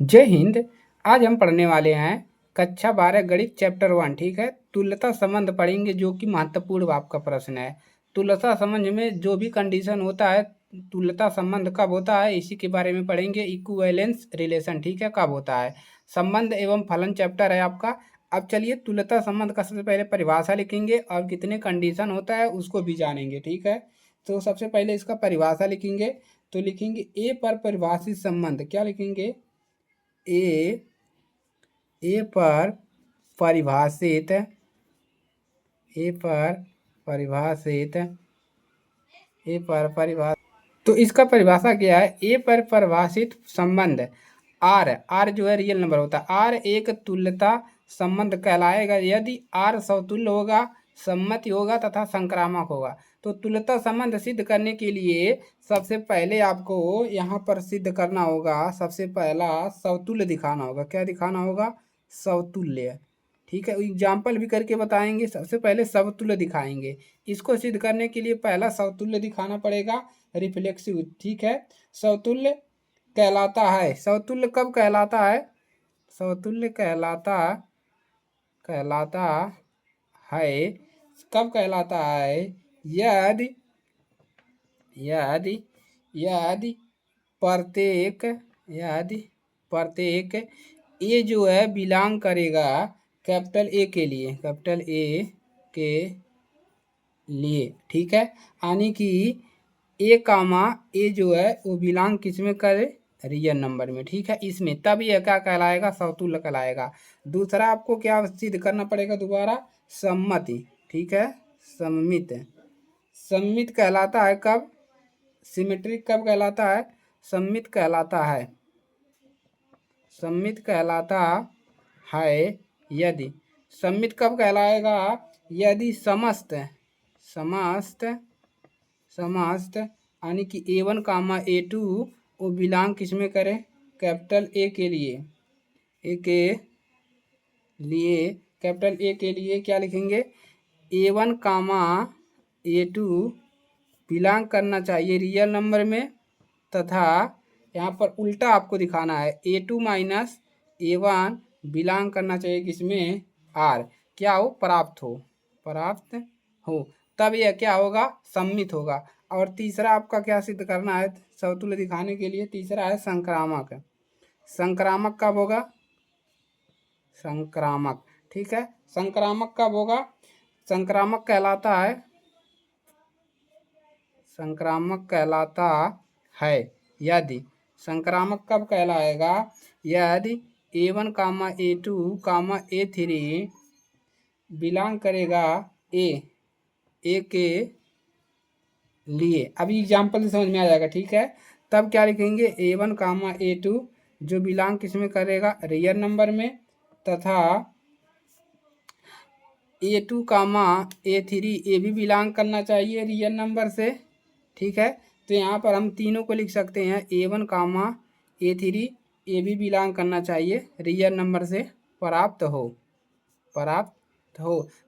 जय हिंद। आज हम पढ़ने वाले हैं कक्षा 12 गणित चैप्टर 1। ठीक है, तुल्यता संबंध पढ़ेंगे जो कि महत्वपूर्ण आपका प्रश्न है। तुल्यता संबंध में जो भी कंडीशन होता है, तुल्यता संबंध कब होता है, इसी के बारे में पढ़ेंगे। इक्विवेलेंस रिलेशन, ठीक है, कब होता है। संबंध एवं फलन चैप्टर है आपका। अब चलिए तुल्यता संबंध का सबसे पहले परिभाषा लिखेंगे और कितने कंडीशन होता है उसको भी जानेंगे। ठीक है, तो सबसे पहले इसका परिभाषा लिखेंगे। तो लिखेंगे ए पर परिभाषित संबंध। क्या लिखेंगे? ए पर परिभाषित तो इसका परिभाषा क्या है? ए पर परिभाषित संबंध आर जो है रियल नंबर होता है। आर एक तुल्यता संबंध कहलाएगा यदि आर समतुल्य होगा, सम्मति होगा तथा संक्रामक होगा। तो तुल्यता संबंध सिद्ध करने के लिए सबसे पहले आपको यहाँ पर सिद्ध करना होगा, सबसे पहला समतुल्य दिखाना होगा। क्या दिखाना होगा? समतुल्य। ठीक है, एग्जाम्पल भी करके बताएंगे। सबसे पहले समतुल्य दिखाएंगे। इसको सिद्ध करने के लिए पहला समतुल्य दिखाना पड़ेगा, रिफ्लेक्सिव। ठीक है, समतुल्य कहलाता है। समतुल्य कब कहलाता है? समतुल्य कहलाता है कब कहलाता है? यदि यदि यदि प्रत्येक ए जो है बिलोंग करेगा कैपिटल ए के लिए, कैपिटल ए के लिए। ठीक है, यानी कि ए कामा ए जो है वो बिलोंग किस में करे? रियल नंबर में। ठीक है, इसमें तब यह क्या कहलाएगा? समतुल्य कहलाएगा। दूसरा आपको क्या सिद्ध करना पड़ेगा? दोबारा सम्मति। ठीक है, सम्मित कहलाता है कब? सिमेट्रिक कब कहलाता है? सम्मित कहलाता है यदि। सम्मित कब कहलाएगा? यदि समस्त यानी कि A1 कामा A2 वो बिलोंग किस में करे? कैपिटल ए के लिए। कैपिटल ए के लिए क्या लिखेंगे? A1 कामा A2 बिलोंग करना चाहिए रियल नंबर में, तथा यहाँ पर उल्टा आपको दिखाना है, A2 माइनस A1 बिलोंग करना चाहिए किसमें? आर। क्या हो? प्राप्त हो, तब यह क्या होगा? सम्मित होगा। और तीसरा आपका क्या सिद्ध करना है समतुल्य दिखाने के लिए? तीसरा है संक्रामक। संक्रामक कब होगा? ठीक है, संक्रामक कब होगा? संक्रामक कहलाता है यदि। संक्रामक कब कहलाएगा? यदि A1 कामा A2 कामा A3 बिलोंग करेगा ए के लिए। अभी एग्जाम्पल से समझ में आ जाएगा। ठीक है, तब क्या लिखेंगे? A1 कामा A2 जो बिलोंग किस में करेगा? रियल नंबर में, तथा A2 कामा A3 ये भी बिलोंग करना चाहिए रियल नंबर से। ठीक है, तो यहाँ पर हम तीनों को लिख सकते हैं। A1 कामा A3 ये भी बिलोंग करना चाहिए रियल नंबर से, प्राप्त हो।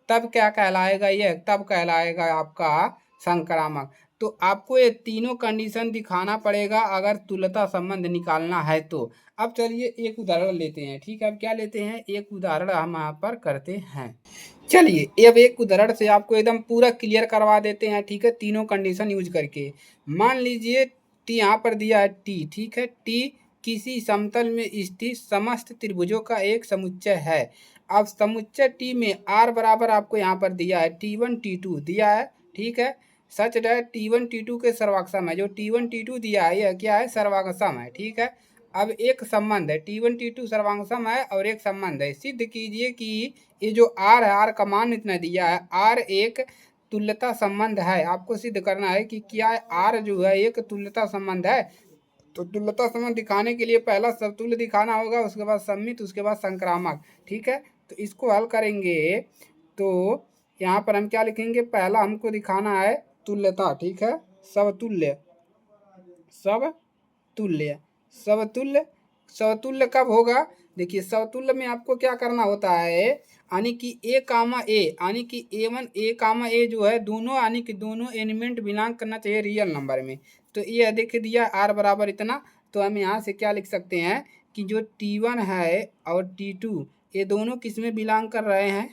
तब क्या कहलाएगा? यह तब कहलाएगा आपका संक्रामक। तो आपको ये तीनों कंडीशन दिखाना पड़ेगा अगर तुल्यता संबंध निकालना है तो। अब चलिए एक उदाहरण लेते हैं। ठीक है, अब क्या लेते हैं? एक उदाहरण हम यहाँ पर करते हैं। चलिए अब एक उदाहरण से आपको एकदम पूरा क्लियर करवा देते हैं। ठीक है, तीनों कंडीशन यूज करके। मान लीजिए टी यहाँ पर दिया है टी। ठीक है, टी किसी समतल में स्थित समस्त त्रिभुजों का एक समुच्चय है। अब समुच्चय टी में आर बराबर आपको यहाँ पर दिया है T1 T2 दिया है। ठीक है, सच है T1 T2 के सर्वाक्षम है। जो T1 T2 दिया है यह क्या है? सर्वाक्षम है। ठीक है, अब एक संबंध है, T1 T2 सर्वाक्षम है और एक संबंध है। सिद्ध कीजिए कि ये जो आर है, आर का मान इतना दिया है, आर एक तुल्यता संबंध है। आपको सिद्ध करना है कि क्या आर जो है एक तुल्यता संबंध है। तो तुल्यता संबंध दिखाने के लिए पहला समतुल्य दिखाना होगा, उसके बाद सम्मित, उसके बाद संक्रामक। ठीक है, तो इसको हल करेंगे तो यहाँ पर हम क्या लिखेंगे? पहला हमको दिखाना है तुल्यता। ठीक है, समतुल्य कब होगा? देखिए समतुल्य में आपको क्या करना होता है, यानी कि ए कामा ए, यानी कि A1 ए कामा ए जो है दोनों, यानी कि दोनों एलिमेंट बिलोंग करना चाहिए रियल नंबर में। तो ये देख दिया आर बराबर इतना, तो हम यहाँ से क्या लिख सकते हैं कि जो T1 है और T2 ये दोनों किस में बिलोंग कर रहे हैं,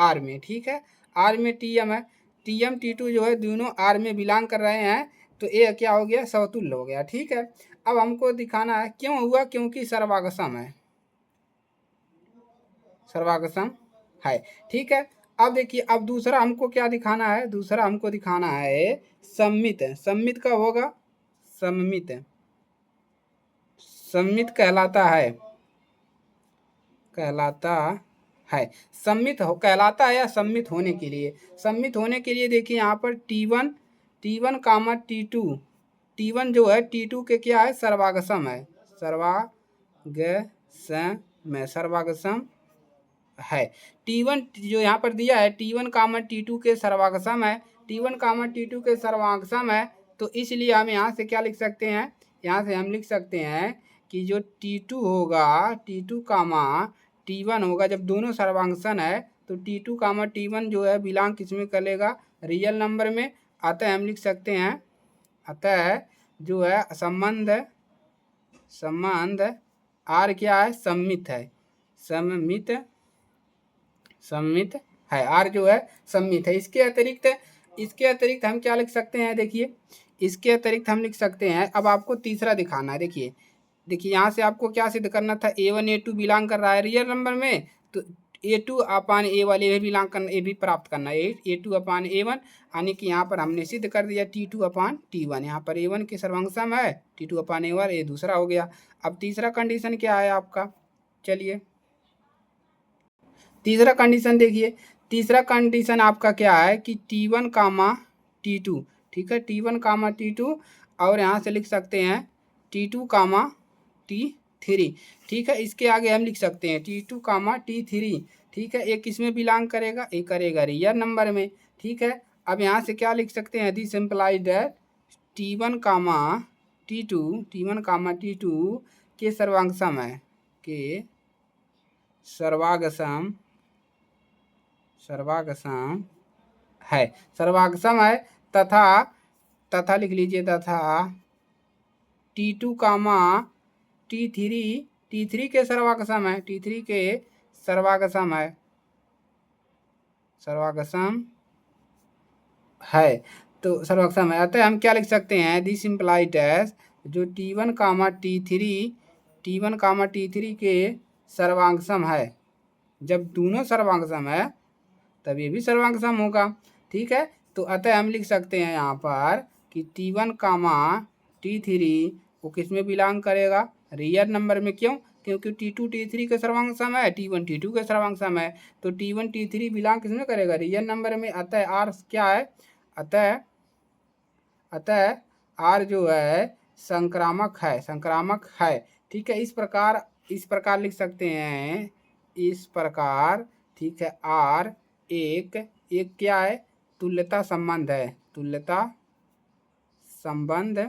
R में, ठीक है। R में Tm है, Tm T2 जो है दोनों R में बिलोंग कर रहे हैं, तो ये क्या हो गया, समतुल्य हो गया, ठीक है। अब हमको दिखाना है क्यों हुआ, क्योंकि सर्वागसम है, सर्वागसम है, ठीक है। अब देखिए, अब दूसरा हमको क्या दिखाना है, दूसरा हमको दिखाना है सम्मित। सम्मित कब होगा, सम्मित, सम्मित कहलाता है, कहलाता है, सम्मित हो कहलाता है या सम्मित होने के लिए, सम्मित होने के लिए देखिए यहाँ पर T1 कामा T2, T1 जो है T2 के क्या है, सर्वागसम है, सर्वागसम है, सर्वागसम है। T1 जो यहाँ पर दिया है T1 कामा T2 के सर्वागसम है, T1 कामा T2 के सर्वागसम है, तो इसलिए हम यहाँ से क्या लिख सकते हैं, यहाँ से हम लिख सकते हैं कि जो T2 होगा, T2 कामा T1 होगा, जब दोनों सर्वांगसन है तो T2 कामा T1 जो है बिलोंग किस में करेगा, रियल नंबर में। अतः हम लिख सकते हैं, अतः जो है संबंध R क्या है, सम्मित है, सम्मित है, R जो है सम्मित है। इसके अतिरिक्त हम क्या लिख सकते हैं, देखिए इसके अतिरिक्त हम लिख सकते हैं, अब आपको तीसरा दिखाना है। देखिए यहाँ से आपको क्या सिद्ध करना था, A1 A2 बिलोंग कर रहा है रियल नंबर में, तो A2 अपान A वाले भी बिलोंग करना, ये भी प्राप्त करना है, A2 अपान A1, यानी कि यहाँ पर हमने सिद्ध कर दिया T2 अपान T1, यहाँ पर A1 के सर्वांगसम है, T2 अपान A1, ये दूसरा हो गया। अब तीसरा कंडीशन क्या है आपका, चलिए तीसरा कंडीशन देखिए, तीसरा कंडीशन आपका क्या है कि T1 कामा T2, ठीक है, T1 कामा T2, और यहाँ से लिख सकते हैं T2 कामा T3, ठीक है। इसके आगे हम लिख सकते हैं T2 कामा T3, ठीक है। एक किस में बिलोंग करेगा, एक करेगा रियल नंबर में, ठीक है। अब यहाँ से क्या लिख सकते हैं, this implies that T1 comma T2 के सर्वांगसम है, के सर्वागसम है, सर्वागसम है, तथा लिख लीजिए, तथा T2 कामा T3 के सर्वागसम है, T3 के सर्वागसम है, तो सर्वागसम है। अतः हम क्या लिख सकते हैं, दिस इम्प्लाइड एज जो T1 कामा T3 के सर्वांगसम है, जब दोनों सर्वांगसम है तब ये भी सर्वांगसम होगा, ठीक है। तो अतः हम लिख सकते हैं यहाँ पर कि T1 कामा T3 वो किस में बिलोंग करेगा, रियल नंबर में। क्यों, क्योंकि T2 T3 के सर्वांगसम है, T1 T2 के सर्वांगसम है, तो T1 T3 बिलोंग किस में करेगा, रियल नंबर में। अतः R क्या है, अतः R जो है संक्रामक है, ठीक है। इस प्रकार लिख सकते हैं, इस प्रकार, ठीक है। R एक क्या है, तुल्यता संबंध है, तुल्यता संबंध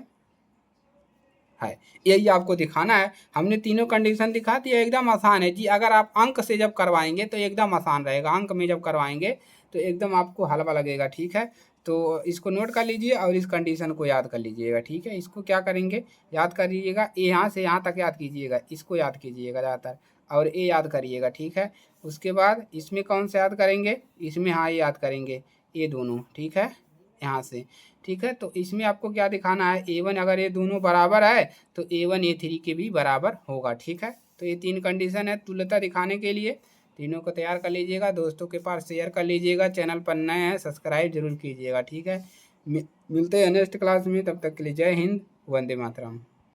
है, यही आपको दिखाना है। हमने तीनों कंडीशन दिखा दिया, एकदम आसान है जी। अगर आप अंक से जब करवाएंगे तो एकदम आसान रहेगा, अंक में जब करवाएंगे तो एकदम आपको हलवा लगेगा, ठीक है। तो इसको नोट कर लीजिए और इस कंडीशन को याद कर लीजिएगा, ठीक है। इसको क्या करेंगे, याद कर लीजिएगा, यहाँ से यहाँ तक याद कीजिएगा, इसको याद कीजिएगा ज़्यादातर, और ये याद करिएगा, ठीक है। उसके बाद इसमें कौन सा याद करेंगे, इसमें हाँ ये याद करेंगे, ये दोनों, ठीक है, यहाँ से, ठीक है। तो इसमें आपको क्या दिखाना है, A1 अगर ये दोनों बराबर है तो A1 A3 के भी बराबर होगा, ठीक है। तो ये तीन कंडीशन है तुल्यता दिखाने के लिए, तीनों को तैयार कर लीजिएगा, दोस्तों के पास शेयर कर लीजिएगा, चैनल पर नए हैं सब्सक्राइब जरूर कीजिएगा, ठीक है। मिलते हैं नेक्स्ट क्लास में, तब तक के लिए जय हिंद, वंदे मातरम।